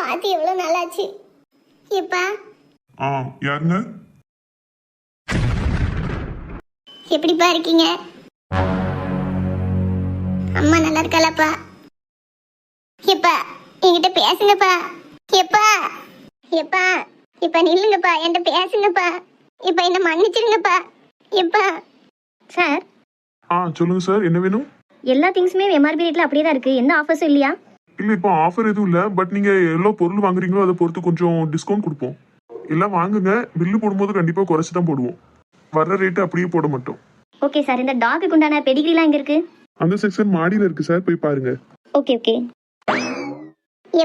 பார்த்து எவ்வளவு நாளாச்சு. எப்பா யாருங்க? எப்படிப்பா இருக்கீங்க? அம்மா நல்லா இருக்காளப்பா? எப்பா என்கிட்ட பேசுங்கப்பா. எப்பா எப்பா இப்ப நில்லுங்கப்பா, என்கிட்ட பேசுங்கப்பா. இப்ப என்ன மன்னிச்சிருங்கப்பா. எப்பா. சார் சொல்லுங்க சார், என்ன வேணும்? எல்லா திங்ஸுமே எம்ஆர்பி ரேட்ல அப்படியே தான் இருக்கு, எந்த ஆஃபர்ஸும் இல்லையா? இல்ல இப்போ ஆஃபர் எதுவும் இல்ல, பட் நீங்க எவ்வளவு பொருள் வாங்குறீங்களோ அதை பொறுத்து கொஞ்சம் டிஸ்கவுண்ட் கொடுப்போம். எல்லாம் வாங்குங்க, பில்லு போடும்போது கண்டிப்பா குறைச்சு தான் போடுவோம். வர்ற ரேட்டு அப்படியே போட மாட்டோம். ஓகே சார், இந்த டாக்குக்கு உண்டான பெடிகிரிலாம் எங்க இருக்கு? அந்த செக்ஷன் மாடியில இருக்கு சார், போய் பாருங்க. Okay okay.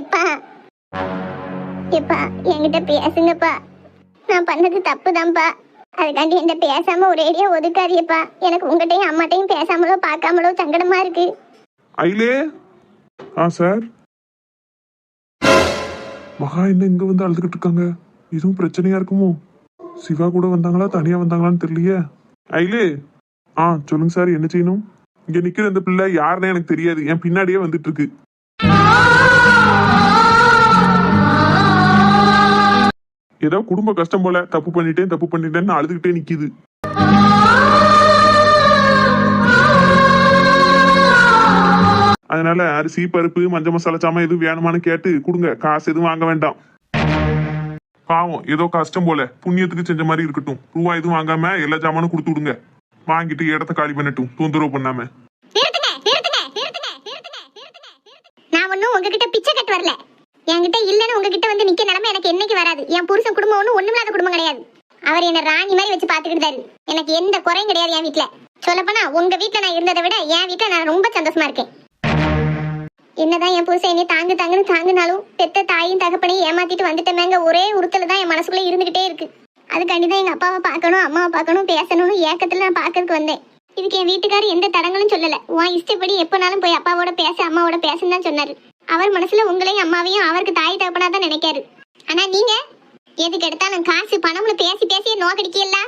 எப்பா எப்பா என்கிட்ட பேசுங்கப்பா. நான் பண்ணது தப்புதான்ப்பா. அதுக்காண்டி என்கிட்ட பேசாம ஒரேடியா ஒதுக்காதியப்பா. எனக்கு உங்ககிட்டயும் அம்மாட்டையும் பேசாமலோ பார்க்காமலோ சங்கடமா இருக்கு. ஐலே. சார். மகா என்ன இங்க வந்து அழுதுகிட்டு இருக்காங்க? இதுவும் பிரச்சனையா இருக்குமோ? சிவா கூட வந்தாங்களா தனியா வந்தாங்களான்னு தெரியலையே. ஐலே. சொல்லுங்க சார், என்ன செய்யணும்? இங்க நிக்கிற இந்த பிள்ளை யாருன்னே எனக்கு தெரியாது, என் பின்னாடியே வந்துட்டு இருக்கு. ஏதோ குடும்ப கஷ்டம் போல, தப்பு பண்ணிட்டேன்னு அழுதுகிட்டே நிக்குது. அதனால அரிசி பருப்பு மஞ்சள் மசாலா சாமான் எதுவும் வேணுமான்னு கேட்டு கொடுங்க, காசு எதுவும் வாங்க வேண்டாம். பாவம் ஏதோ கஷ்டம் போல, புண்ணியத்துக்கு செஞ்ச மாதிரி இருக்கட்டும். ரூபா எதுவும் வாங்காம எல்லா சாமானும் கொடுத்து விடுங்க. வாங்கிட்டு இடத்த காலி பண்ணட்டும், தொந்தரவு பண்ணாம. நான் ஒன்னும் உங்ககிட்ட பிச்சை கட்டு வரல. என்கிட்ட இல்லன்னு உங்ககிட்ட வந்து நிக்க நிலைமை எனக்கு என்னைக்கு வராது. என் புருஷன் குடும்பம் ஒண்ணுமில்லாத குடும்பம் கிடையாது. அவர் என்ன ராணி மாதிரி வச்சு பாத்துக்கிட்டாரு. எனக்கு எந்த குறையும் கிடையாது என் வீட்டுல. சொல்லப்போனா உங்க வீட்டுல நான் இருந்ததை விட என் வீட்டுல நான் ரொம்ப சந்தோஷமா இருக்கேன். என்னதான் என் புருஷன் என்னை தாங்குன்னு தாங்குனாலும் பெத்த தாயும் தகப்பனையும் ஏமாத்திட்டு வந்துட்டமேங்க ஒரே உறுத்தல தான் என் மனசுக்குள்ள இருந்துகிட்டே இருக்கு. அதுக்காண்டிதான் எங்க அப்பாவை பார்க்கணும், அம்மாவை பார்க்கணும், பேசணும்னு ஏக்கத்துல நான் பாக்கிறதுக்கு வந்தேன். இதுக்கு என் வீட்டுக்காரர் எந்த தடங்களும் சொல்லல. உன் இஷ்டப்படி எப்பனாலும் போய் அப்பாவோட பேச, அம்மாவோட பேசுன்னு தான் சொன்னாரு. அவர் மனசுல உங்களையும் அம்மாவையும் அவருக்கு தாய் தகப்பனா தான் நினைக்காரு. ஆனா நீங்க எதுக்கு எடுத்தாலும் காசு பணம்னு பேசி நோக்கடிக்கல.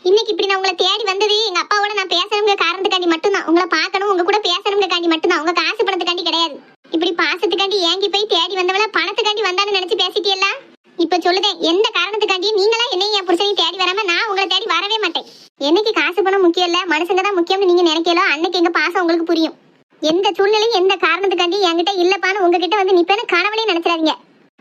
இன்னைக்கு இப்படி நான் உங்களை தேடி வந்தது எங்க அப்பாவோட நான் பேசணுங்க காரணத்துக்காண்டி மட்டும்தான். உங்களை பார்க்கணும், உங்க கூட பேசணுங்க காண்டி மட்டும்தான். உங்க காசு பணத்துக்காண்டி கிடையாது. இப்படி பாசத்துக்காண்டி ஏங்கி போய் தேடி வந்தவள பணத்துக்காண்டி வந்தான்னு நினைச்சு பேசிட்டியல்ல. இப்ப சொல்லுதேன், எந்த காரணத்துக்காண்டியும் நீங்களா என்னையும் என் புருஷனையும் தேடி வராம நான் உங்களை தேடி வரவே மாட்டேன். என்னைக்கு காசு பணம் முக்கியம் இல்ல, மனுஷங்க தான் முக்கியம்னு நீங்க நினைக்கலோ அன்னைக்கு எங்க பாசம் உங்களுக்கு புரியும். எந்த சூழ்நிலையும் எந்த காரணத்துக்காண்டி என்கிட்ட இல்லப்பான்னு உங்ககிட்ட வந்து நிப்பேன்னு கனவுலயே நினைச்சிடாதீங்க.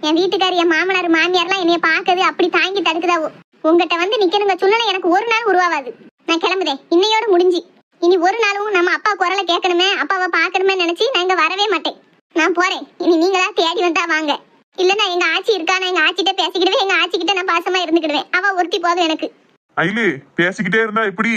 என் வீட்டுக்காரி, என் மாமனார் மாமியார்லாம் என்னைய பாக்குது அப்படி தாங்கி தடுக்குதாவோ. உங்ககிட்ட வந்து நிக்கணுங்க சூழ்நிலை எனக்கு ஒரு நாள் உருவாவாது. நான் கிளம்புதேன், இன்னையோட முடிஞ்சு. இனி ஒரு நாளும் நம்ம அப்பா குரலை கேட்கணுமே, அப்பாவை பாக்கணுமே நினைச்சு நான் இங்க வரவே மாட்டேன். நான் போறேன். இனி நீங்களா தேடி வந்தா வாங்க, இல்லன்னா எங்க ஆச்சி இருக்கா, நான் எங்க ஆச்சிட்ட பேசிக்கிடுவேன். எங்க ஆச்சிக்கிட்ட நான் பாசமா இருந்துக்கிடுவேன். அவ ஒருத்தி போதும் எனக்கு. ஐலே, பேசிக்கிட்டே இருந்தா எப்படி?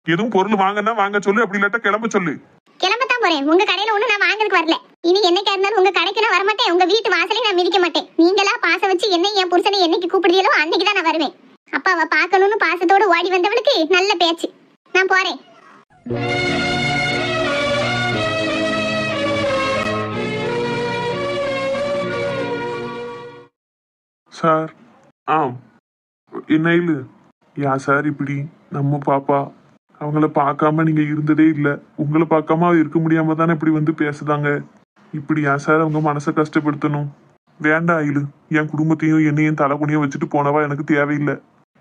எதுவும் பொருள் வாங்கன்னா வாங்க சொல்லு, அப்படி இல்லாட்டா கிளம்ப சொல்லு. கிளம்பத்தான் போறேன். உங்க கடையில ஒண்ணு நான் வாங்குறதுக்கு வரல. இனி என்னைக்கா இருந்தாலும் உங்க கடைக்கு நான் வரமாட்டேன். உங்க வீட்டு வாசலையும் நான் மிதிக்க மாட்டேன். நீங்களா பாசம் வச்சு என்னை என் புருஷனை என்னைக்கு கூப்பிடுறீங்களோ அன்னைக்கு தான் நான் வருவேன். அப்பாவை பார்க்கணும்னு பாசத்தோட ஓடி வந்தவளுக்கு நல்ல பேச்சு. நான் போறேன். சார். என்ன இல்ல யா சார், இப்படி நம்ம பாப்பா அவங்கள பார்க்காம நீங்க இருந்ததே இல்ல. உங்களை பார்க்காம இருக்க முடியாம தானே இப்படி வந்து பேசுதாங்க. இப்படி யா சார் அவங்க மனசை கஷ்டப்படுத்தணும்? வேண்டாம் ஐலு, என் குடும்பத்தையும் என்னையும் தலைகுனியும் வச்சுட்டு போனவா எனக்கு தேவையில்லை.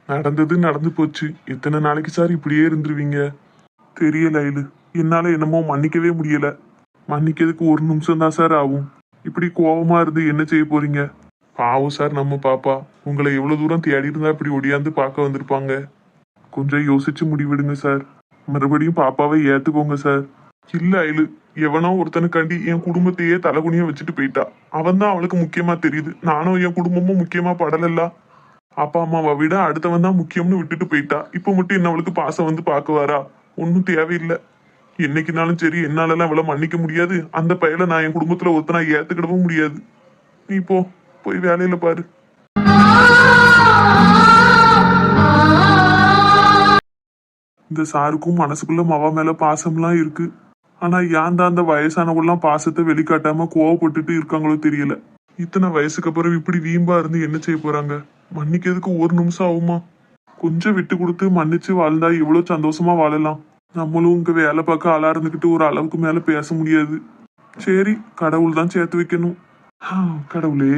நடந்தது நடந்து போச்சு. எத்தனை நாளைக்கு சார் இப்படியே இருந்துருவீங்க? தெரியல ஐலு, என்னால என்னமோ மன்னிக்கவே முடியல. மன்னிக்கிறதுக்கு ஒரு நிமிஷம் தான் சார் ஆகும். இப்படி கோபமா இருந்து என்ன செய்ய போறீங்க? பாவம் சார் நம்ம பாப்பா. உங்களை எவ்வளவு தூரம் தேடி இருந்தா இப்படி ஒடியாந்து பார்க்க வந்திருப்பாங்க. கொஞ்சம் யோசிச்சு முடிவிடுங்க சார். மறுபடியும் பாப்பாவை ஏத்துக்கோங்க சார். இல்ல ஐலு, எவனோ ஒருத்தனுக்காண்டி என் குடும்பத்தையே தலைகுனிய வச்சுட்டு போயிட்டா. அவன் தான் அவளுக்கு முக்கியமா தெரியுது. நானும் என் குடும்பமும் முக்கியமா படலல்ல. அப்பா அம்மாவை விட அடுத்தவன் தான் முக்கியம்னு விட்டுட்டு போயிட்டா. இப்ப மட்டும் என்ன அவளுக்கு பாசம் வந்து பாக்குவாரா? ஒன்னும் தேவையில்லை. என்னைக்குனாலும் சரி, என்னாலலாம் அவளை மன்னிக்க முடியாது. அந்த பையல நான் என் குடும்பத்துல ஒருத்தனா ஏத்துக்கிடவும் முடியாது. நீ போய் வேலையில பாரு. இந்த சாருக்கும் மனசுக்குள்ள மவ மேல பாசம்லாம் இருக்கு. ஆனா ஏன் தான் அந்த வயசானவெல்லாம் பாசத்தை வெளிக்காட்டாம கோவப்பட்டுட்டு இருக்காங்களோ தெரியல. இத்தனை வயசுக்கு அப்புறம் இப்படி வீம்பா இருந்து என்ன செய்ய போறாங்க? மன்னிக்கிறதுக்கு ஒரு நிமிஷம் ஆகுமா? கொஞ்சம் விட்டு கொடுத்து மன்னிச்சு வாழ்ந்தா எவ்வளவு சந்தோஷமா வாழலாம். நம்மளும் இங்க வேலை பார்க்க ஆளா இருந்துகிட்டு ஒரு அளவுக்கு மேல பேச முடியாது. சரி, கடவுள் தான் சேர்த்து வைக்கணும். கடவுளே,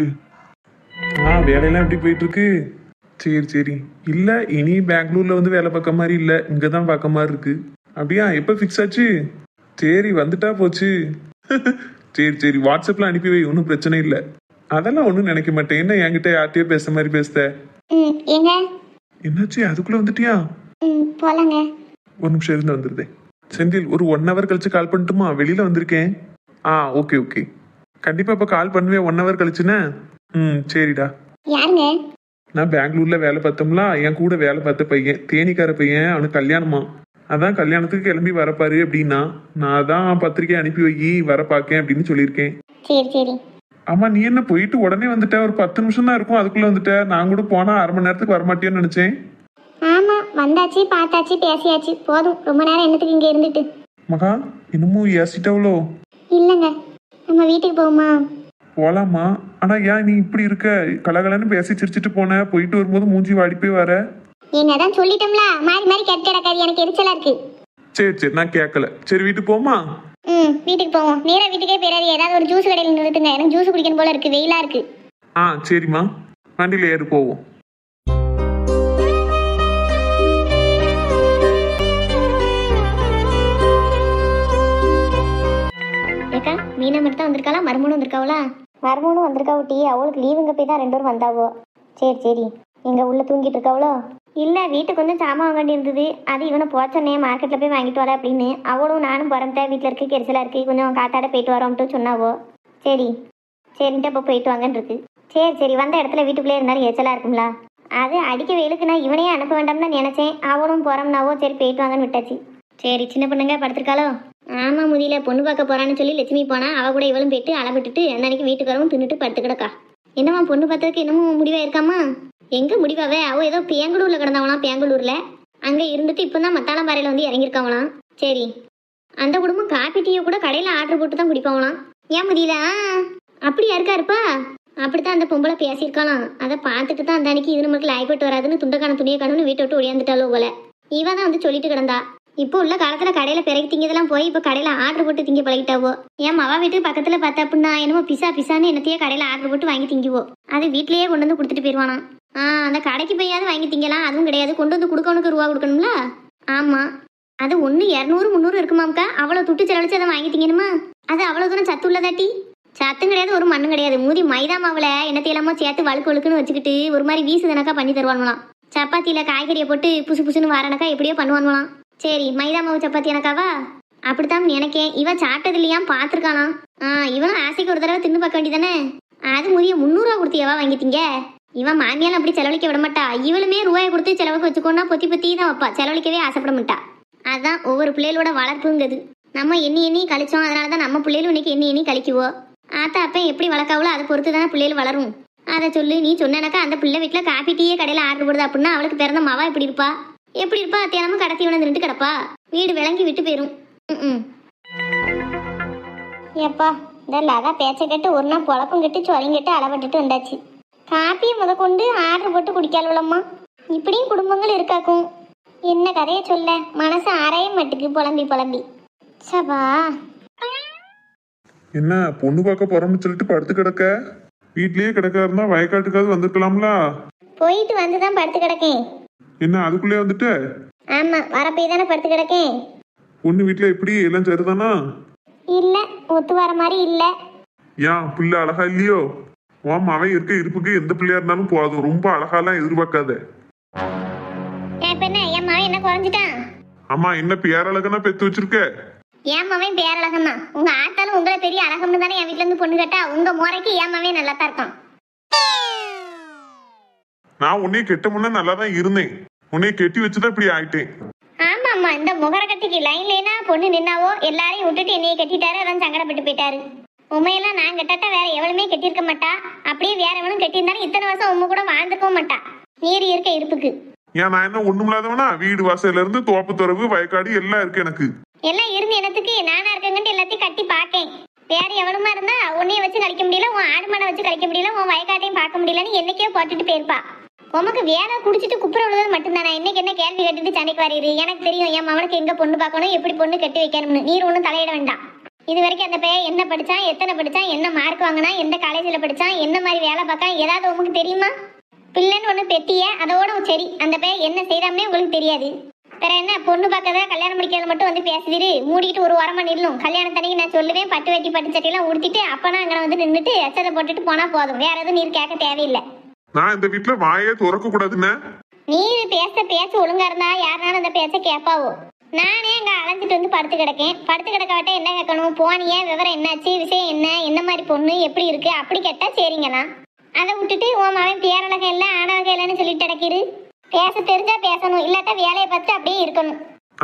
வேலையெல்லாம் எப்படி போயிட்டு இருக்கு? சரி சரி. இல்ல இனி பெங்களூர்ல வந்து வேலை பார்க்க மாதிரி இல்ல, இங்கதான் பார்க்க மாதிரி இருக்கு. அப்படியா? எப்ப ஃபிக்ஸ் ஆச்சு? சரி வந்துட்டா போச்சு. சரி சரி, வாட்ஸ்அப்ல அனுப்பி வை, ஒன்றும் பிரச்சனை இல்லை. அதெல்லாம் ஒன்றும் நினைக்க மாட்டேன். என்ன என்கிட்ட யார்கிட்டயோ பேசுற மாதிரி பேசுத? ஏங்க என்னாச்சு, அதுக்குள்ள வந்துட்டியா? போலாங்க. ஒரு நிமிஷம் இருந்து வந்துருதே. செந்தில், ஒரு 1 hour கழிச்சு கால் பண்ணட்டுமா? வெளியில வந்திருக்கேன். ஓகே ஓகே, கண்டிப்பா இப்ப கால் பண்ணுவேன் 1 hour கழிச்சுன்னு. சரிடா. யாருங்க? நான் பெங்களூர்ல வேலை பார்த்தோம்ல, என் கூட வேலை பார்த்த பையன், தேனிக்கார பையன், அவனுக்கு கல்யாணமா. அதான் கல்யாணத்துக்கு கிளம்பி வரப்பாரு அப்படின்னா, நான் தான் பத்திரிக்கை அனுப்பி வை வர பாக்கேன் அப்படின்னு சொல்லியிருக்கேன். சரி சரி. ஆமா, நீ என்ன போயிட்டு உடனே வந்துட்ட? ஒரு 10 நிமிஷம் தான் இருக்கும், அதுக்குள்ள வந்துட்ட. நான் கூட போனா 1/2 மணி நேரத்துக்கு வரமாட்டேன்னு நினைச்சேன். ஆமா, வந்தாச்சு, பார்த்தாச்சு, பேசியாச்சு, போதும். ரொம்ப நேரம் என்னத்துக்கு இங்க இருந்துட்டு? மகா, இன்னமும் ஏசிட்டவளோ? இல்லங்க, நம்ம வீட்டுக்கு போகுமா? போலாமா? ஆனா ஏன் நீ இப்படி இருக்க? கலகலன்னு பேசி சிரிச்சிட்டு போன, போயிட்டு வரும்போது மூஞ்சி வாடி போய் வர. என்னதான் சொல்லிட்டோம்ல, மாறி மாறி கேட்டு கிடக்காது, எனக்கு எரிச்சலா இருக்கு. சரி சரி, நான் கேட்கல. சரி வீட்டுக்கு போமா? வீட்டுக்கு போவோம். நேரா வீட்டுக்கே போயிடாது, ஏதாவது ஒரு ஜூஸ் கடையில் நிறுத்துங்க, எனக்கு ஜூஸ் குடிக்கணும் போல இருக்கு, வெயிலா இருக்கு. சரிம்மா, வண்டியில ஏறு போவோம். ஏக்கா, மீனா மட்டும் தான் வந்திருக்காளா? மருமனும் வந்திருக்காவளா? மருமனும் வந்திருக்கா ஊட்டி, அவளுக்கு லீவுங்க போய் தான் 2 பேரும் வந்தாவோ. சரி சரி. எங்க உள்ள தூங்கிட்டு இருக்காவளோ? இல்ல, வீட்டுக்கு கொஞ்சம் சாமான் வாங்க வேண்டி இருந்தது, அது இவனை போச்சோன்னே மார்க்கெட்ல போய் வாங்கிட்டு வர அப்படின்னு. அவளும் நானும் புறம்பேன், வீட்டுல இருக்கு, கெரிசலா இருக்கு, கொஞ்சம் காத்தாட போயிட்டு வரோம்ட்டு சொன்னாவோ. சரி சரின்ட்டு அப்போ போயிட்டு வாங்கன்னு இருக்கு. சரி சரி, வந்த இடத்துல வீட்டுக்குள்ளே இருந்தாலும் எரிச்சலா இருக்கும்ல. அது அடிக்க வெயிலுக்கு நான் இவனையே அனுப்ப வேண்டாம்னு நினைச்சேன். அவளும் போறோம்னாவோ, சரி போயிட்டு வாங்கன்னு விட்டாச்சு. சரி, சின்ன பொண்ணுங்க படுத்திருக்காளோ? ஆமா, முடியல, பொண்ணு பார்க்க போறான்னு சொல்லி லட்சுமி போனா, அவ கூட இவளும் போயிட்டு அளவிட்டுட்டு அந்த அன்னைக்கு வீட்டுக்கு வரவும் தின்னுட்டு படுத்து கிடக்கா. என்னம்மா, பொண்ணு பார்த்ததுக்கு என்னமோ முடிவா இருக்காமா? எங்க முடிவாவே? அவ ஏதோ பெங்களூர்ல கிடந்தவளாம், பெங்களூர்ல அங்க இருந்துட்டு இப்பதான் மத்தாளம்பாறையில வந்து இறங்கியிருக்காங்களாம். சரி, அந்த குடும்பம் காப்பி டீயை கூட கடையில ஆர்டர் போட்டு தான் குடிப்பாங்களாம். ஏன் முடியல? அப்படி யாருக்கா இருப்பா? அப்படித்தான் அந்த பொம்பளை பேசியிருக்கலாம். அதை பார்த்துட்டு தான் அந்த அன்னைக்கு இது நமக்கு லாய்ப்பட்டு வராதுன்னு துண்டக்கான துணியை காணுன்னு வீட்டை விட்டு ஒடியாந்துட்டாலோ போல. இவ தான் வந்து சொல்லிட்டு கிடந்தா. இப்போ உள்ள காலத்துல கடையில பிறகு திங்கதெல்லாம் போய் இப்போ கடையில ஆர்டர் போட்டு திங்க பழகிட்டாவோ. என் மவா வீட்டுக்கு பக்கத்துல பார்த்தா அப்படின்னா என்னமோ பிசான்னு என்னத்தையே கடையில ஆர்டர் போட்டு வாங்கி திங்குவோம். அது வீட்லயே கொண்டு வந்து கொடுத்துட்டு போயிடுவானா. அந்த கடைக்கு போயாவது வாங்கி திங்கலாம், அதுவும் கிடையாது. கொண்டு வந்து கொடுக்கணுக்கு ரூபா கொடுக்கணும்ல. ஆமா, அது 1 200 300 இருக்குமாம்க்கா. அவ்வளோ துட்டு செலவழிச்சு அதை வாங்கி திங்கணுமா? அது அவ்வளோ தூரம் சத்து உள்ளதாட்டி? சத்தும் கிடையாது, ஒரு மண்ணும் கிடையாது. மூதி மைதா மாவுல என்னத்தையெல்லாமோ சேர்த்து வழுக்கு வழுக்குன்னு வச்சுக்கிட்டு ஒரு மாதிரி வீசுதனக்கா பண்ணி தருவாங்களாம். சப்பாத்தியில காய்கறியை போட்டு புசு புசுன்னு வாரனக்கா எப்படியோ பண்ணுவாங்களாம். சரி, மைதா மாவு சப்பாத்தி எனக்காவா? அப்படித்தான் நினைக்கேன். இவ சாப்பிட்டது இல்லையா, பார்த்துருக்கானா? இவனும் ஆசைக்கு ஒரு தடவை தின்னு பார்க்க வேண்டியதானே? அது முடிய 300 ரூபா கொடுத்தியவா வாங்கிட்டீங்க? இவன் மாமியாலும் அப்படி செலவழிக்க விட மாட்டா. இவளுமே ரூபாயை கொடுத்து செலவுக்கு வச்சுக்கோன்னா பொத்தி பொத்தி தான் வைப்பா, செலவழிக்கவே ஆசைப்பட மாட்டா. அதான் ஒவ்வொரு பிள்ளைகளோட வளர்ப்புங்கிறது. நம்ம எண்ணி கழிச்சோம், அதனாலதான் நம்ம பிள்ளைகளும் இன்னைக்கு எண்ணி கழிக்குவோம். ஆத்தா அப்ப எப்படி வளர்க்காவளோ அதை பொறுத்து தானே பிள்ளைகள் வளரும். அதை சொல்லு. நீ சொன்னனாக்கா அந்த பிள்ளை வீட்டுல காப்பி டீயே கடையில ஆர்டர் போடுது அப்படின்னா அவளுக்கு பிறந்த மாவா எப்படி இருப்பா? தினமும் கடத்தி விழுந்துட்டு கிடப்பா, வீடு விளங்கி விட்டு போயிரும். எப்பா இந்த லதா பேச்ச கேட்டு ஒரு நாள் பொழப்பும் கட்டி சொலையும் கட்டு அளவட்டுட்டு வந்தாச்சு. காப்பியை கொண்டு ஆர்டர் போட்டு குடிக்காலும்மா. இப்படியும் குடும்பங்கள் இருக்காக்கும். என்ன கதையை சொல்ல, மனசு அறைய மாட்டுக்கு புலம்பி. சபா, என்ன பொண்ணு பார்க்க போறோம்னு சொல்லிட்டு படுத்து கிடக்க? வீட்லயே கிடக்க இருந்தா வயக்காட்டுக்காவது வந்துருக்கலாம்ல. போயிட்டு வந்துதான் படுத்து கிடக்கேன். என்ன அதுக்குள்ளே வந்துட்ட? ஆமா, வரப்போய் தானே படுத்து கிடக்கேன். பொண்ணு வீட்டுல எப்படி எல்லாம் சரிதானா? இல்ல, ஒத்து வர மாதிரி இல்ல. ஏன் பிள்ளை அழகா இல்லையோ? உன் அவன் இருக்க இருப்புக்கு எந்த பிள்ளையா இருந்தாலும் போதும், ரொம்ப அழகாலாம் எதிர்பார்க்காத. என் மவன் என்ன குறைஞ்சிட்டான்? ஆமா, என்ன பேரழகனா பெத்து வச்சிருக்க? என் மவன் பேரழகம் தான். உங்க ஆத்தாலும் உங்களை பெரிய அழகம்னு தானே என் வீட்டுல இருந்து பொண்ணு கேட்டா. உங்க முறைக்கு என் மவன் நல்லா தான் இருக்கான். நான் உன்னைய கெட்ட முன்ன நல்லா தான் இருந்தேன், உன்னைய கெட்டி வச்சுதான் இப்படி ஆயிட்டேன். ஆமா, இந்த முகர கட்டிக்கு லைன்லேனா பொண்ணு நின்னாவோ எல்லாரையும் விட்டுட்டு என்னைய கட்டிட்டாரு, அதான் சங்கடப்பட்டு போயிட்டாரு. உண்மையெல்லாம் நான் கட்டாட்டா வேற எவளுமே கட்டியிருக்க மாட்டா. அப்படியே வேற எவனும் கட்டியிருந்தாலும் இத்தனை வருஷம் உண்மை கூட வாழ்ந்துக்கவும் மாட்டா. நீர் இருக்க இருப்புக்கு. ஏன் நான் என்ன ஒண்ணும் இல்லாதவனா? வீடு வாசல்ல இருந்து தோப்பு துறவு வயக்காடு எல்லாம் இருக்கு எனக்கு. எல்லாம் இருந்து எனத்துக்கு நானா இருக்கங்கன்ட்டு எல்லாத்தையும் கட்டி பாக்கேன். வேற எவனுமா இருந்தா உன்னைய வச்சு கழிக்க முடியல, உன் ஆடு மாடை வச்சு கழிக்க முடியல, உன் வயக்காட்டையும் பார்க்க முடியலன்னு என்னைக்கே போட்டுட்டு போயிருப்பா. உமக்கு வேலை குடிச்சிட்டு குப்புற விழுவது மட்டும்தானே. இன்னைக்கு என்ன கேள்வி கேட்டுட்டு சண்டைக்கு வரீரு? எனக்கு தெரியும் என் மவனுக்கு எங்க பொண்ணு பார்க்கணும், எப்படி பொண்ணு கட்டி வைக்கணும்னு. நீர் ஒன்றும் தலையிட வேண்டாம். இது வரைக்கும் அந்த பையன் என்ன படிச்சான், எத்தனை படிச்சான், என்ன மார்க் வாங்கினா, எந்த காலேஜில் படிச்சான், என்ன மாதிரி வேலை பார்க்கான், ஏதாவது உங்களுக்கு தெரியுமா? பிள்ளைன்னு ஒன்று பெத்திய அதோட சரி, அந்த பையன் என்ன செய்தாமே உங்களுக்கு தெரியாது. வேற என்ன, பொண்ணு பார்க்கறதா கல்யாணம் முடிக்கிறது மட்டும் வந்து பேசுதிரு, மூடிக்கிட்டு ஒரு வாரமா நில்லும். கல்யாணத்தன்னைக்கு நான் சொல்லுவேன், பட்டு வெட்டி பட்டு சட்டையெல்லாம் உடுத்திட்டு அப்பனா அங்கே வந்து நின்றுட்டு எச்சதை போட்டுட்டு போனா போதும். வேற எதுவும் நீர் கேட்க தேவையில்லை. நான் இந்த வீட்டுல வாயே திறக்க கூடாதுன்னு. நீர் பேச்சு ஒழுங்கா இருந்தா யாருனாலும் அந்த பேச்ச கேட்பாவோ. நானே அங்க அலைஞ்சிட்டு வந்து படுத்து கிடக்கேன். படுத்து கிடக்காட்ட என்ன கேட்கணும், போனியே, விவரம் என்னாச்சு, விஷயம் என்ன, என்ன மாதிரி பொண்ணு, எப்படி இருக்கு, அப்படி கேட்டா சரிங்கண்ணா. அதை விட்டுட்டு உன் மகன் பேரழகம் இல்லை ஆணழகம் இல்லைன்னு சொல்லிட்டு கிடக்கிரு. பேச தெரிஞ்சா பேசணும், இல்லாட்டா வேலையை பார்த்து அப்படியே இருக்கணும்.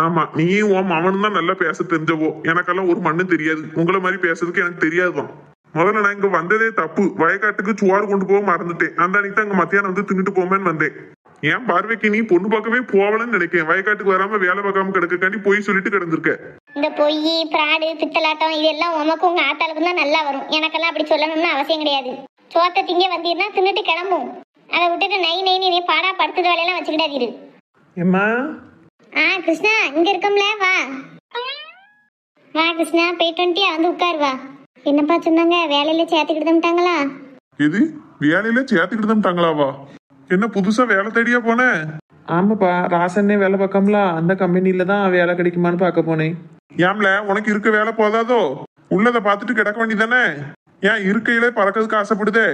ஆமா, நீயும் உன் மகனும் தான் நல்லா பேச தெரிஞ்சவோ. எனக்கெல்லாம் ஒரு மண்ணும் தெரியாது. உங்களை மாதிரி பேசுறதுக்கு எனக்கு தெரியாதுதான். முதல்ல நான் இங்க வந்ததே தப்பு. வயக்காட்டுக்கு சுவாறு கொண்டு போக மறந்துட்டேன். அந்த அன்னைக்கு தான் அங்க மத்தியானம் வந்து தின்னுட்டு போமேன்னு வந்தேன். ஏன் பார்வைக்கு நீ பொண்ணு பார்க்கவே போவலன்னு நினைக்கேன். வயக்காட்டுக்கு வராம வேலை பார்க்காம கிடக்காண்டி போய் சொல்லிட்டு கிடந்திருக்க. இந்த பொய், பிராடு, பித்தலாட்டம் இதெல்லாம் உமக்கும் உங்க ஆத்தாளுக்கும் தான் நல்லா வரும். எனக்கெல்லாம் அப்படி சொல்லணும்னு அவசியம் கிடையாது. சோத்த திங்க வந்தீங்கன்னா தின்னுட்டு கிளம்பும். அதை விட்டுட்டு நை நீ பாடா படுத்துட்டு வேலையெல்லாம் வச்சுக்கிடாதீரு. ஏம்மா, கிருஷ்ணா இங்க இருக்கோம்ல, வா வா கிருஷ்ணா, போயிட்டு வந்துட்டியா, வந்து உட்காரு வா. என்னப்பா சொன்னாங்க, வேலையில சேர்த்துக்கிட்டுட்டாங்களா? எது, வேலையில சேர்த்துக்கிட்டு தான்ட்டாங்களாவா? என்ன புதுசா வேலை தேடியா போன? ஆமாப்பா, ராசன்னே வேலை பார்க்காமல அந்த கம்பெனியில தான் வேலை கிடைக்குமான்னு பார்க்க போனேன். ஏம்ல, உனக்கு இருக்க வேலை போதாதோ? உள்ளதை பார்த்துட்டு கிடக்க வேண்டியதானே? ஏன் இருக்கையிலே பறக்கிறதுக்கு ஆசைப்படுதே?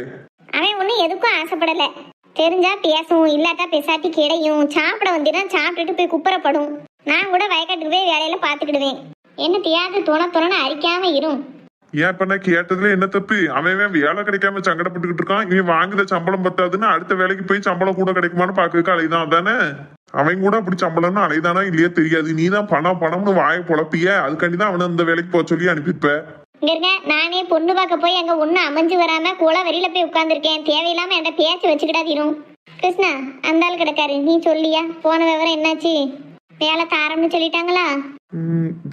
அவன் ஒன்னும் எதுக்கும் ஆசைப்படல. தெரிஞ்சா பேசும், இல்லாட்டா பெசாட்டி கிடையும். சாப்பிட வந்தீங்கன்னா சாப்பிட்டுட்டு போய் குப்புறப்படும். நான் கூட வயக்காட்டுக்கு போய் வேலையில பாத்துக்கிடுவேன். என்ன தியாது துணை அரிக்காம இரும். ஏன் இப்ப நான் கேட்டதுல என்ன தப்பு? அவன் வேலை கிடைக்காம சங்கடப்பட்டுக்கிட்டு இருக்கான். இவன் வாங்குற சம்பளம் பத்தாதுன்னு அடுத்த வேலைக்கு போய் சம்பளம் கூட கிடைக்குமான்னு பாக்குறதுக்கு அலைதான் தானே. அவன் கூட அப்படி சம்பளம்னு அலைதானா இல்லையா தெரியாது. நீ தான் பணம்னு வாயை பொழப்பிய. அதுக்காண்டிதான் அவனை அந்த வேலைக்கு போக சொல்லி அனுப்பிப்ப. இங்க இருக்க, நானே பொண்ணு பார்க்க போய் அங்க ஒண்ணு அமைஞ்சு வராம குள வரியில போய் உட்கார்ந்துருக்கேன். தேவையில்லாம என்கிட்ட பேச்சு வச்சுக்கிடாதீரும். கிருஷ்ணா, அந்த ஆள் கிடக்காரு, நீ சொல்லியா போன விவரம் என்னாச்சு? வேலை தாரம்னு சொல்லிட்டாங்களா?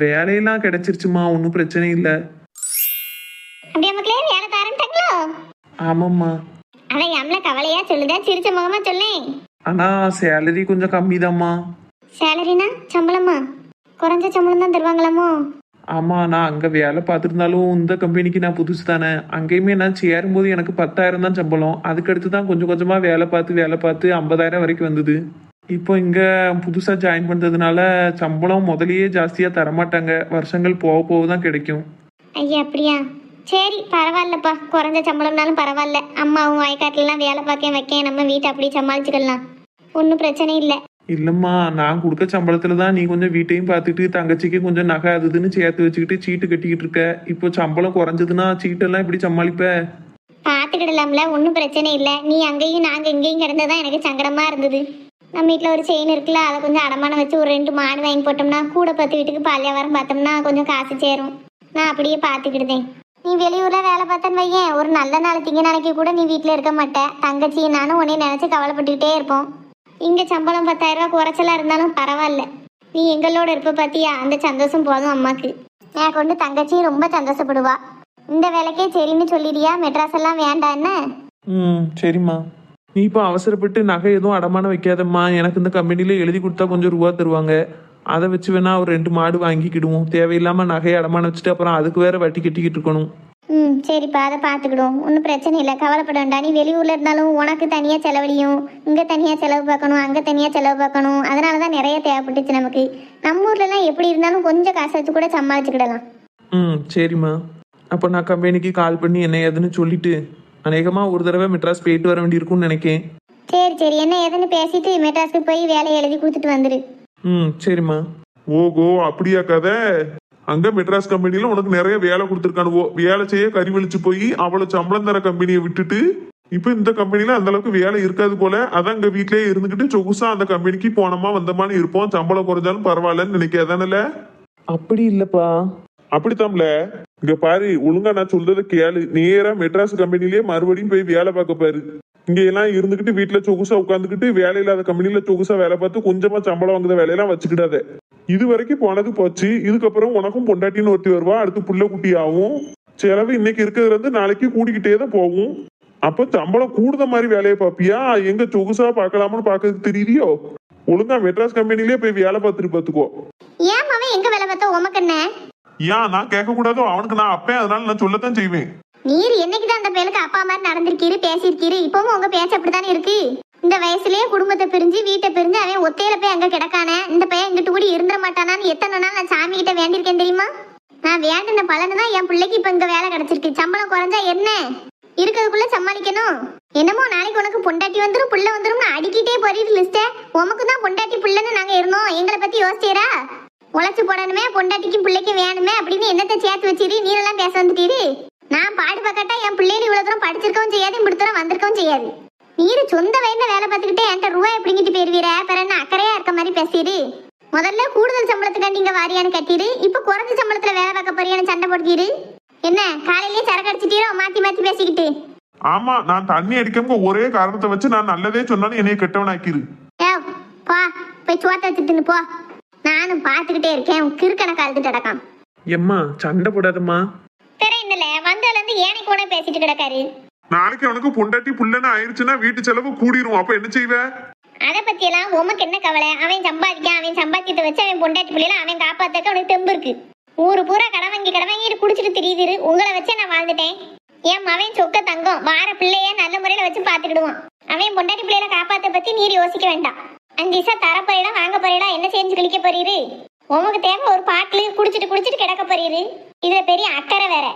வேலையெல்லாம் கிடைச்சிருச்சுமா, ஒன்றும் பிரச்சனை இல்லை. அப்படியே மக்களே, வேலை தாரன்ட்டாங்களோ? ஆமாம்மா. அட எம்ல கவலையா சொல்லுதா, சிரிச்ச முகமா சொல்லேன். ஆனா சேலரி கொஞ்சம் கம்மி தான்மா. சேலரினா சம்பளமா? குறைஞ்ச சம்பளம் தான் தருவாங்களாமோ? ஆமா, நான் அங்க வேலை பார்த்துருந்தாலும் இந்த கம்பெனிக்கு நான் புதுசு தானே. அங்கேயுமே நான் சேரும்போது எனக்கு 10,000 தான் சம்பளம். அதுக்கடுத்து தான் கொஞ்சம் கொஞ்சமா வேலை பார்த்து 50,000 வரைக்கும் வந்தது. இப்போ இங்க புதுசா ஜாயின் பண்றதுனால சம்பளம் முதலையே ஜாஸ்தியா தரமாட்டாங்க. வருஷங்கள் போக போக தான் கிடைக்கும். ஐயா அப்படியா? சரி பரவாயில்லப்பா, குறைஞ்ச சம்பளம்னாலும் பரவாயில்ல. அம்மாவும் வயக்காட்டுலாம் வேலை பார்க்க வைக்க நம்ம வீட்டை அப்படி சமாளிச்சுக்கலாம். ஒன்றும் பிரச்சனை இல்லை. இல்லம்மா, நான் கொடுக்க சம்பளத்துல தான் நீ கொஞ்சம் வீட்டையும் பார்த்துட்டு தங்கச்சிக்கு கொஞ்சம் நகை அதுன்னு சேர்த்து வச்சுக்கிட்டு சீட்டு கட்டிக்கிட்டு இருக்க. இப்போ சம்பளம் குறைஞ்சதுன்னா சீட்டெல்லாம் எப்படி சமாளிப்ப? பார்த்துக்கிடலாம்ல, ஒன்றும் பிரச்சனை இல்லை. நீ அங்கேயும் நாங்கள் எங்கேயும் கிடந்ததான் எனக்கு சங்கடமா இருந்தது. நம்ம வீட்டில் ஒரு செயின் இருக்குல்ல, அதை கொஞ்சம் அடமானம் வச்சு ஒரு 2 மாடு வாங்கி போட்டோம்னா கூட 10 வீட்டுக்கு பால் வியாபாரம் பார்த்தோம்னா கொஞ்சம் காசு சேரும். நான் அப்படியே பார்த்துக்கிடுதேன். நீ வெளியூர்ல வேலை பார்த்தேன்னு வையேன், ஒரு நல்ல நாள் திங்க நாளைக்கு கூட நீ வீட்டில் இருக்க மாட்டேன். தங்கச்சி நானும் உன்னை நினைச்சு கவலைப்பட்டுக்கிட்டே இருப்போம். இங்க சம்பளம் 10,000 ரூபாய் குறைச்சலா இருந்தாலும் பரவாயில்ல. நீ எங்களோட இருப்ப பாத்தியா, அந்த சந்தோஷம் போதும் அம்மாக்கு. நான் கொண்டு தங்கச்சி ரொம்ப சந்தோஷப்படுவா. இந்த வேலைக்கே சரின்னு சொல்லிடியா, மெட்ராஸ் எல்லாம் வேண்டாம் என்ன? சரிம்மா. நீ இப்போ அவசரப்பட்டு நகை எதுவும் அடமானம் வைக்காதம்மா. எனக்கு இந்த கம்பெனில எழுதி கொடுத்தா கொஞ்சம் ரூபா தருவாங்க. அதை வச்சு வேணா ஒரு 2 மாடு வாங்கிக்கிடுவோம். தேவையில்லாம நகையை அடமானம் வச்சுட்டு அப்புறம் அதுக்கு வேற வட்டி கட்டிக்கிட்டு இருக்கணும். சரிப்பா, அதை பார்த்துக்கிடுவோம். ஒன்றும் பிரச்சனை இல்லை, கவலைப்பட வேண்டாம். நீ வெளியூர்ல இருந்தாலும் உனக்கு தனியாக செலவழியும். இங்கே தனியாக செலவு பார்க்கணும், அங்கே தனியாக செலவு பார்க்கணும். அதனால தான் நிறைய தேவைப்பட்டுச்சு நமக்கு. நம்ம ஊர்லலாம் எப்படி இருந்தாலும் கொஞ்சம் காசு வச்சு கூட சமாளிச்சுக்கிடலாம். சரிம்மா. அப்போ நான் கம்பெனிக்கு கால் பண்ணி என்ன ஏதுன்னு சொல்லிட்டு அநேகமாக ஒரு தடவை மெட்ராஸ் போயிட்டு வர வேண்டியிருக்கும்னு நினைக்கேன். சரி என்ன ஏதுன்னு பேசிட்டு மெட்ராஸ்க்கு போய் வேலையை எழுதி கொடுத்துட்டு வந்துரு. சரிம்மா. ஓகோ, அப்படியா கதை? அங்க மெட்ராஸ் கம்பெனில உனக்கு நிறைய வேலை கொடுத்துருக்கானுவோ. வேலை செய்ய கறி வலிச்சு போய் அவ்வளவு சம்பளம் தர கம்பெனியை விட்டுட்டு இப்ப இந்த கம்பெனில அந்த அளவுக்கு வேலை இருக்காது போல. அதான் அங்க வீட்லயே இருந்துகிட்டு சொகுசா அந்த கம்பெனிக்கு போனோமா வந்தோமான்னு இருப்போம். சம்பளம் குறைஞ்சாலும் பரவாயில்லன்னு நினைக்காதானல? அப்படி இல்லப்பா. அப்படித்தாம்ல. இங்க பாரு, ஒழுங்கா நான் சொல்றதை கேளு. நேரா மெட்ராஸ் கம்பெனிலேயே மறுபடியும் போய் வேலை பார்க்க பாரு. இங்க எல்லாம் இருந்துகிட்டு வீட்டுல சொகுசா உட்காந்துக்கிட்டு வேலை இல்லாத கம்பெனில சொகுசா வேலை பார்த்து கொஞ்சமா சம்பளம் வாங்குற வேலையெல்லாம் வச்சுக்கிடாத. இது வரைக்கும் போனது போச்சு. இதுக்கப்புறம் உனக்கும் பொண்டாட்டின்னு ஒருத்தி வருவா. அடுத்து புள்ள குட்டி ஆகும். செலவு இன்னைக்கு இருக்கிறதுல இருந்து நாளைக்கு கூடிக்கிட்டே தான் போகும். அப்ப சம்பளம் கூடுத மாதிரி வேலையை பாப்பியா? எங்க சொகுசா பாக்கலாம்னு பாக்கிறதுக்கு தெரியுறியோ? ஒழுங்கா மெட்ராஸ் கம்பெனிலேயே போய் வேலை பார்த்துட்டு பாத்துக்கோ. ஏன் அவன் எங்க வேலை பார்த்தா உமக்கு என்ன? ஏன் நான் கேட்க கூடாதோ? அவனுக்கு நான் அப்பேன், அதனால நான் சொல்லத்தான் செய்வேன். நீர் என்னைக்குதான் அந்த பேருக்கு அப்பா மாதிரி நடந்திருக்கீரு, பேசியிருக்கீரு. இப்பவும் உங்க பேச்சு அப்படித்தானே இருக்கு. இந்த வயசுலயே குடும்பத்தை பிரிஞ்சு வீட்டை பிரிஞ்சு அவன் ஒத்தையில போய் அங்க கிடக்கானே, இந்த பையன் இங்கிட்டு கூட இருந்துட மாட்டானான்னு எத்தனை நாள் நான் சாமி கிட்ட வேண்டியிருக்கேன் தெரியுமா? நான் வேண்டின பலனு தான் என் பிள்ளைக்கு இப்ப இங்க வேலை கிடைச்சிருக்கு. சம்பளம் குறைஞ்சா என்ன, இருக்கிறதுக்குள்ள சமாளிக்கணும். என்னமோ நாளைக்கு உனக்கு பொண்டாட்டி வந்துரும் புள்ள வந்துரும்னு அடிக்கிட்டே போறீரு லிஸ்ட. உமக்கு தான் பொண்டாட்டி புள்ளன்னு நாங்க இருந்தோம், எங்களை பத்தி யோசிச்சீரா? உழைச்சு போடணுமே, பொண்டாட்டிக்கும் பிள்ளைக்கும் வேணுமே அப்படின்னு என்னத்தை சேர்த்து வச்சிரு நீரெல்லாம் பேச வந்துட்டீரு. நான் பாடு பக்கட்டா என் பிள்ளைகள் இவ்வளவு தூரம் படிச்சிருக்கவும் செய்யாது, இப்படி தூரம் வந்திருக்கவும் செய்யாது. நீரு சொந்த வயல்ல வேலை பார்த்துக்கிட்டே என்கிட்ட ரூபாய் எப்படிங்கிட்டு போயிருவீர, பிற என்ன அக்கறையா இருக்க மாதிரி பேசிடு. முதல்ல கூடுதல் சம்பளத்துக்காண்டி இங்க வாரியான்னு கட்டிரு, இப்ப குறைஞ்ச சம்பளத்துல வேலை பார்க்க போறியான்னு சண்டை போடுத்தீரு. என்ன காலையிலேயே சரக்கு அடிச்சிட்டீரோ மாத்தி மாத்தி பேசிக்கிட்டு? ஆமா, நான் தண்ணி அடிக்காம ஒரே காரணத்தை வச்சு நான் நல்லதே சொன்னாலும் என்னைய கெட்டவன் ஆக்கிரு. போ போய் சோத்த வச்சு தின்னு போ. நானும் பாத்துக்கிட்டே இருக்கேன், கிறுக்கண காலத்துட்டு அடக்காம். எம்மா சண்டை போடாதம்மா. பிற என்னல வந்ததுல இருந்து ஏனை கூட பேசிட்டு கிடக்காரு. நாளைக்கு அவனுக்கு பொண்டாட்டி புள்ளன்னு ஆயிடுச்சுன்னா வீட்டு செலவு கூடிரும். அப்ப என்ன செய்வ? அத பத்தி எல்லாம் உமக்கு என்ன கவலை? அவன் சம்பாதிக்கான், அவன் சம்பாத்தியத்தை வச்சு அவன் பொண்டாட்டி பிள்ளைல அவன் காப்பாத்தக்க அவனுக்கு தெம்பு இருக்கு. ஊரு பூரா கடன் வாங்கிட்டு குடிச்சிட்டு திரியுது. உங்களை வச்சே நான் வாழ்ந்துட்டேன். என் அவன் சொக்க தங்கம், வார பிள்ளைய நல்ல முறையில வச்சு பாத்துக்கிடுவான். அவன் பொண்டாட்டி பிள்ளைல காப்பாத்த பத்தி நீர் யோசிக்க வேண்டாம். 5 பைசா தர போறீடா வாங்க போறீடா, என்ன செஞ்சு கழிக்க போறீரு? உமக்கு தேவை ஒரு பாட்டில் குடிச்சிட்டு கிடக்க போறீரு. இதுல பெரிய அக்கறை வேற.